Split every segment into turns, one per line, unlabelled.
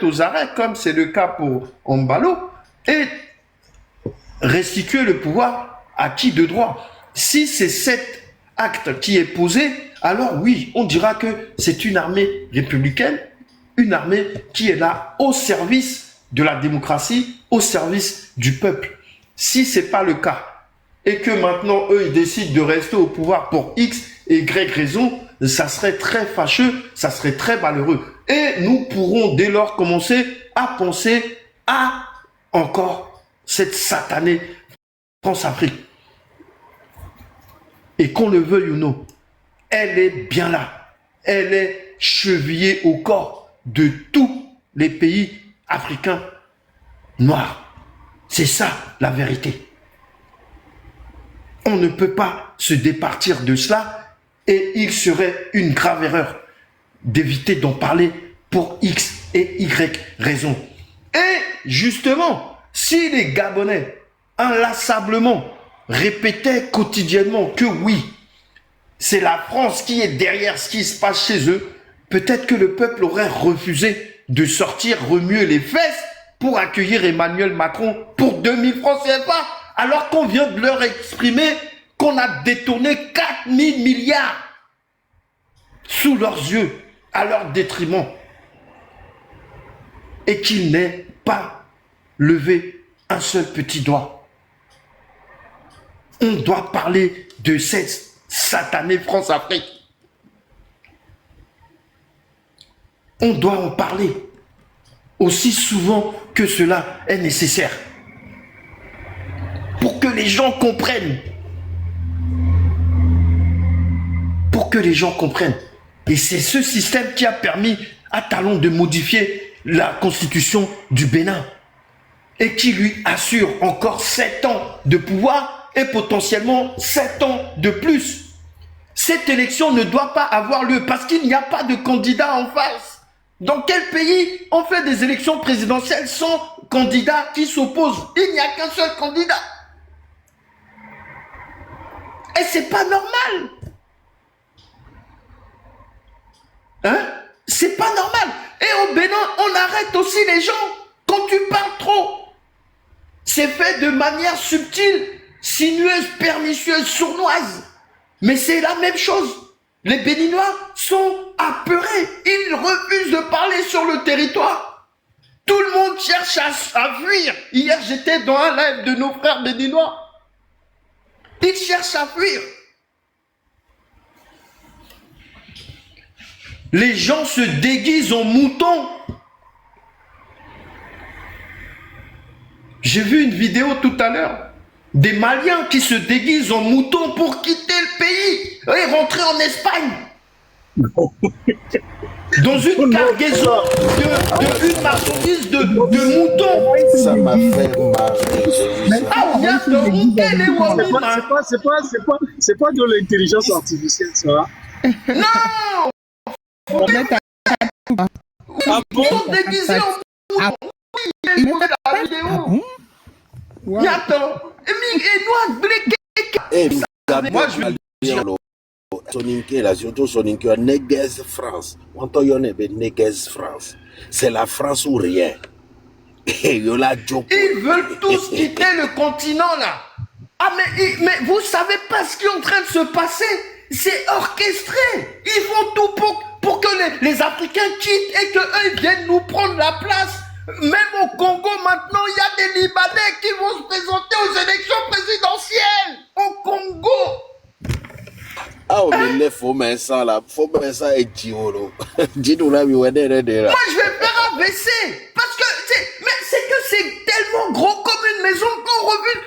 aux arrêts, comme c'est le cas pour Ombalo, et restituer le pouvoir à qui de droit. Si c'est cet acte qui est posé, alors oui, on dira que c'est une armée républicaine, une armée qui est là au service de la démocratie, au service du peuple. Si ce n'est pas le cas, et que maintenant, eux, ils décident de rester au pouvoir pour X et Y raison, ça serait très fâcheux, ça serait très malheureux. Et nous pourrons dès lors commencer à penser à encore cette satanée France-Afrique. Et qu'on le veuille ou non, elle est bien là. Elle est chevillée au corps de tous les pays africains noirs. C'est ça la vérité. On ne peut pas se départir de cela et il serait une grave erreur d'éviter d'en parler pour X et Y raison. Et justement, si les Gabonais inlassablement répétaient quotidiennement que oui, c'est la France qui est derrière ce qui se passe chez eux, peut-être que le peuple aurait refusé de sortir remuer les fesses pour accueillir Emmanuel Macron pour 2000 francs CFA, alors qu'on vient de leur exprimer qu'on a détourné 4000 milliards sous leurs yeux, à leur détriment, et qu'ils n'aient pas levé un seul petit doigt. On doit parler de cette satanée France-Afrique. On doit en parler aussi souvent que cela est nécessaire pour que les gens comprennent. Pour que les gens comprennent. Et c'est ce système qui a permis à Talon de modifier la constitution du Bénin et qui lui assure encore 7 ans de pouvoir et potentiellement 7 ans de plus. Cette élection ne doit pas avoir lieu parce qu'il n'y a pas de candidat en face. Dans quel pays on fait des élections présidentielles sans candidat qui s'oppose? Il n'y a qu'un seul candidat. Et c'est pas normal. Hein? C'est pas normal. Et au Bénin, on arrête aussi les gens quand tu parles trop. C'est fait de manière subtile, sinueuse, pernicieuse, sournoise. Mais c'est la même chose. Les Béninois sont apeurés. Ils refusent de parler sur le territoire. Tout le monde cherche à fuir. Hier, j'étais dans un live de nos frères béninois. Ils cherchent à fuir. Les gens se déguisent en moutons. J'ai vu une vidéo tout à l'heure. Des Maliens qui se déguisent en moutons pour quitter le pays et rentrer en Espagne. Dans une cargaison une marchandise de moutons.
Ça m'a fait marrer.
C'est pas de l'intelligence artificielle, ça.
Non!
Ah bon?
Ils sont déguisés en moutons. Oui, j'ai vu la vidéo. Mais attends.
Moi, je veux dire, Soninké, là, surtout Soninké, Neguez France. On t'a yonné, Neguez France. C'est la France ou rien.
Ils veulent tous quitter le continent, là. Ah, mais vous savez pas ce qui est en train de se passer? C'est orchestré. Ils font tout pour que les Africains quittent et qu'eux viennent nous prendre la place. Même au Congo, maintenant, il y a des Libanais qui vont se présenter aux élections présidentielles. Au Congo.
Ah, mais faut mettre ça là. Faut mettre ça et Diolo. Dis-nous là,
Moi, je vais faire AVC. Parce que, c'est tellement gros comme une maison qu'on revue.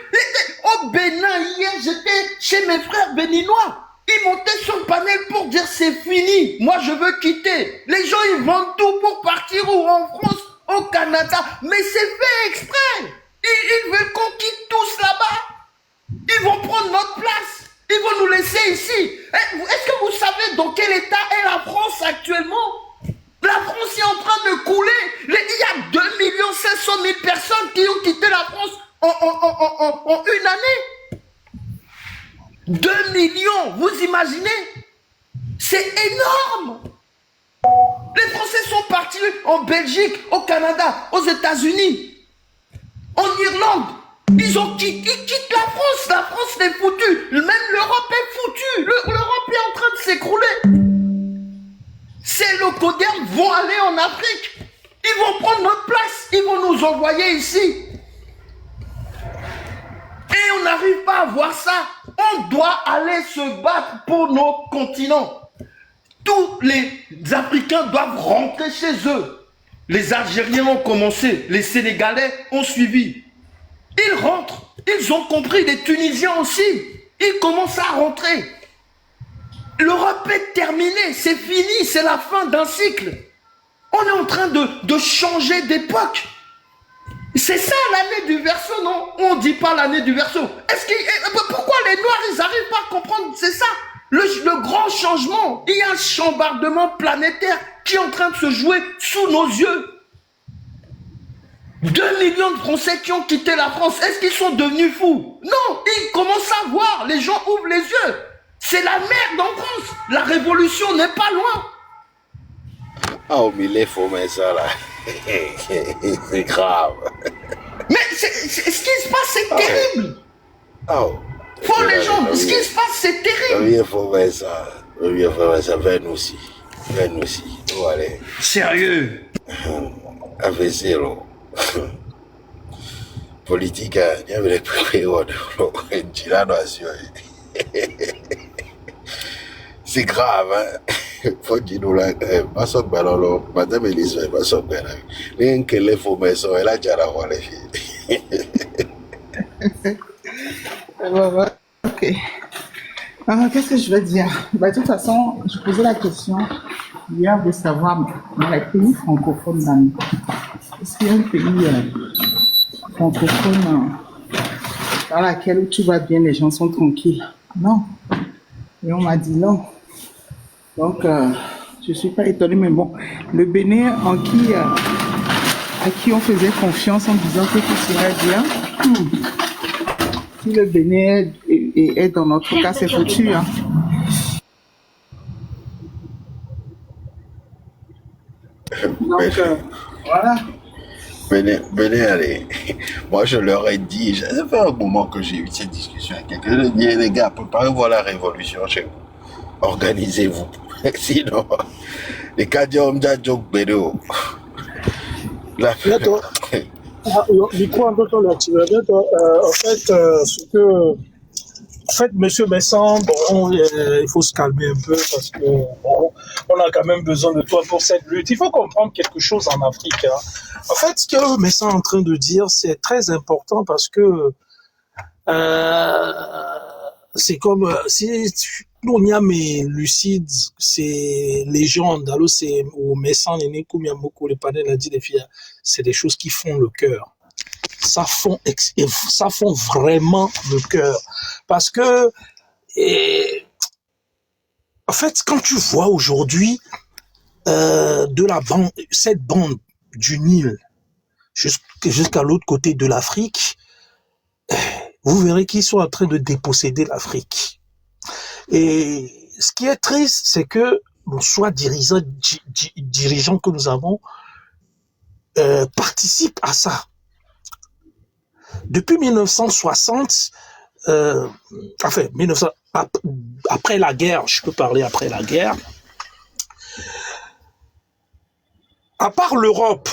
Au Bénin, hier, j'étais chez mes frères béninois. Ils montaient sur le panel pour dire c'est fini. Moi, je veux quitter. Les gens, ils vendent tout pour partir ou en France, au Canada. Mais c'est fait exprès. Ils veulent qu'on quitte tous là-bas. Ils vont prendre notre place. Ils vont nous laisser ici. Est-ce que vous savez dans quel état est la France actuellement? La France est en train de couler. Il y a 2 500 000 personnes qui ont quitté la France en une année. 2 millions, vous imaginez? C'est énorme. Les Les Français sont partis en Belgique, au Canada, aux États-Unis, en Irlande. Ils quittent la France. La France est foutue. Même l'Europe est foutue. L'Europe est en train de s'écrouler. Ces locodèrnes vont aller en Afrique. Ils vont prendre notre place. Ils vont nous envoyer ici. Et on n'arrive pas à voir ça. On doit aller se battre pour nos continents. Tous les Africains doivent rentrer chez eux. Les Algériens ont commencé. Les Sénégalais ont suivi. Ils rentrent. Ils ont compris. Les Tunisiens aussi. Ils commencent à rentrer. L'Europe est terminée. C'est fini. C'est la fin d'un cycle. On est en train de changer d'époque. C'est ça l'année du Verseau, non? On ne dit pas l'année du Verseau. Pourquoi les Noirs, ils n'arrivent pas à comprendre? C'est ça. Le grand changement. Il y a un chambardement planétaire qui est en train de se jouer sous nos yeux. 2 millions de Français qui ont quitté la France. Est-ce qu'ils sont devenus fous? Non, ils commencent à voir. Les gens ouvrent les yeux. C'est la merde en France. La révolution n'est pas loin.
Oh, mais il faut mettre ça là. C'est grave.
Mais ce qui se passe, c'est terrible.
Oh.
Faut les gens, ce qui se passe, c'est terrible.
Il faut mettre ça. Il faut mettre ça. Viens aussi. Viens aussi. Allez.
Sérieux?
AVC, là. Politique, il y avait les périodes. C'est grave, hein. Faut dire nous là, pas ça balolo, madame Elise, pas ça balolo. Rien que les faux maisons, elle a déjà la voix les filles.
Ok. Qu'est-ce que je veux dire? De toute façon, je posais la question hier de savoir dans les pays francophones, est-ce qu'il y a un pays francophone dans lequel où tout va bien, les gens sont tranquilles? Non. Et on m'a dit non. Donc, je ne suis pas étonnée, mais bon, le Bénin à qui on faisait confiance en disant que tout serait bien, si le Bénin est dans notre cas, c'est foutu. Hein. Donc, voilà.
Venez, allez. Moi, je leur ai dit, ça fait un moment que j'ai eu cette discussion avec quelqu'un. Je dis, les gars, préparez-vous à la révolution chez vous. Organisez-vous. Sinon, les Kadiom Djadjok Bédéo.
Bientôt. Micro en d'autres là, bientôt. En fait, Monsieur Messan, bon, il faut se calmer un peu parce que bon, on a quand même besoin de toi pour cette lutte. Il faut comprendre quelque chose en Afrique. Hein. En fait, ce que Messan est en train de dire, c'est très important parce que c'est comme si nous y a mes lucides, c'est légende. Alors c'est au Messan, les Nekumiamoko, les panels a dit les filles, c'est des choses qui font le cœur. Ça fond vraiment le cœur parce que en fait quand tu vois aujourd'hui cette bande du Nil jusqu'à l'autre côté de l'Afrique, vous verrez qu'ils sont en train de déposséder l'Afrique. Et ce qui est triste, c'est que soit dirigeants que nous avons participent à ça. Depuis 1960, après la guerre, je peux parler après la guerre, à part l'Europe,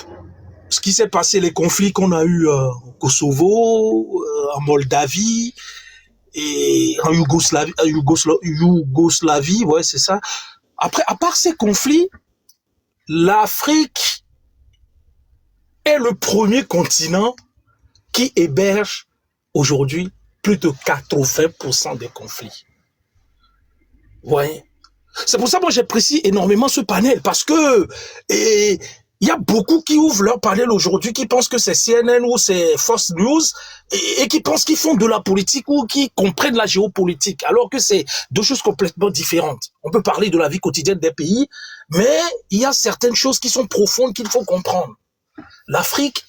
ce qui s'est passé, les conflits qu'on a eu au Kosovo, en Moldavie, et en Yougoslavie, ouais, c'est ça. Après, à part ces conflits, l'Afrique est le premier continent qui héberge aujourd'hui plus de 80% des conflits. Vous voyez? C'est pour ça que moi j'apprécie énormément ce panel, parce que il y a beaucoup qui ouvrent leur panel aujourd'hui, qui pensent que c'est CNN ou c'est Fox News, et qui pensent qu'ils font de la politique ou qui comprennent la géopolitique, alors que c'est deux choses complètement différentes. On peut parler de la vie quotidienne des pays, mais il y a certaines choses qui sont profondes qu'il faut comprendre. L'Afrique,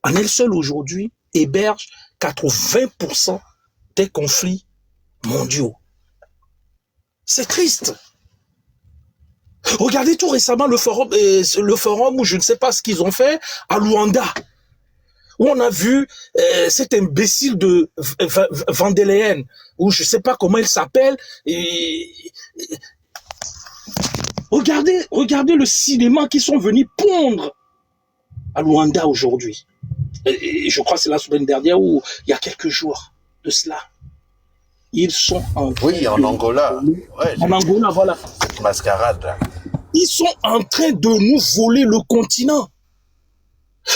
en elle seule aujourd'hui, héberge 80% des conflits mondiaux. C'est triste. Regardez tout récemment le forum où je ne sais pas ce qu'ils ont fait à Luanda, où on a vu cet imbécile de Van der Leyen, ou je ne sais pas comment il s'appelle. Regardez le cinéma qu'ils sont venus pondre à Luanda aujourd'hui. Et je crois que c'est la semaine dernière ou il y a quelques jours de cela. Ils sont en train
en Angola. Ouais,
en Angola, voilà.
cette mascarade là.
Ils sont en train de nous voler le continent.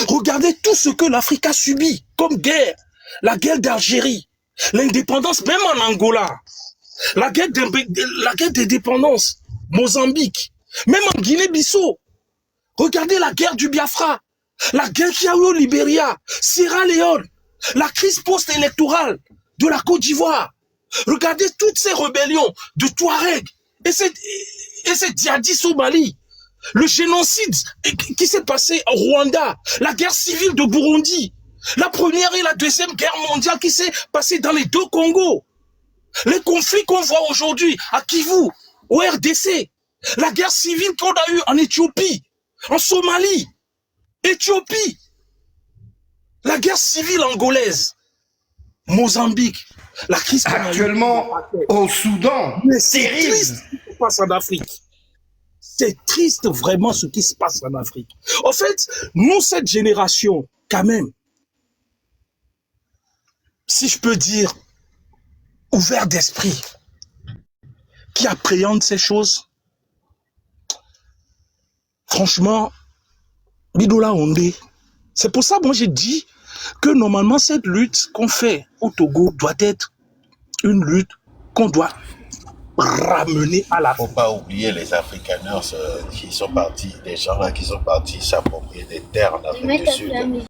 Regardez tout ce que l'Afrique a subi comme guerre. La guerre d'Algérie, l'indépendance, même en Angola. La guerre d'indépendance, Mozambique, même en Guinée-Bissau. Regardez la guerre du Biafra, la guerre qu'il y a eu au Libéria, Sierra Leone, la crise post-électorale de la Côte d'Ivoire. Regardez toutes ces rébellions de Touareg et ces djihadistes au Mali. Le génocide qui s'est passé au Rwanda, la guerre civile de Burundi, la première et la deuxième guerre mondiale qui s'est passée dans les deux Congos, les conflits qu'on voit aujourd'hui à Kivu, au RDC, la guerre civile qu'on a eue en Éthiopie, en Somalie, Éthiopie, la guerre civile angolaise, Mozambique, la crise
actuellement au Soudan.
Mais c'est triste ce qui se passe en Afrique. C'est triste vraiment ce qui se passe en Afrique. En fait, nous, cette génération, quand même, si je peux dire, ouvert d'esprit, qui appréhende ces choses, franchement, Bidola Ondé. C'est pour ça, moi, j'ai dit que normalement, cette lutte qu'on fait au Togo doit être une lutte qu'on doit ramener à la...
Faut pas oublier les Afrikaners qui sont partis, les gens là qui sont partis s'approprier des terres en Afrique du Sud.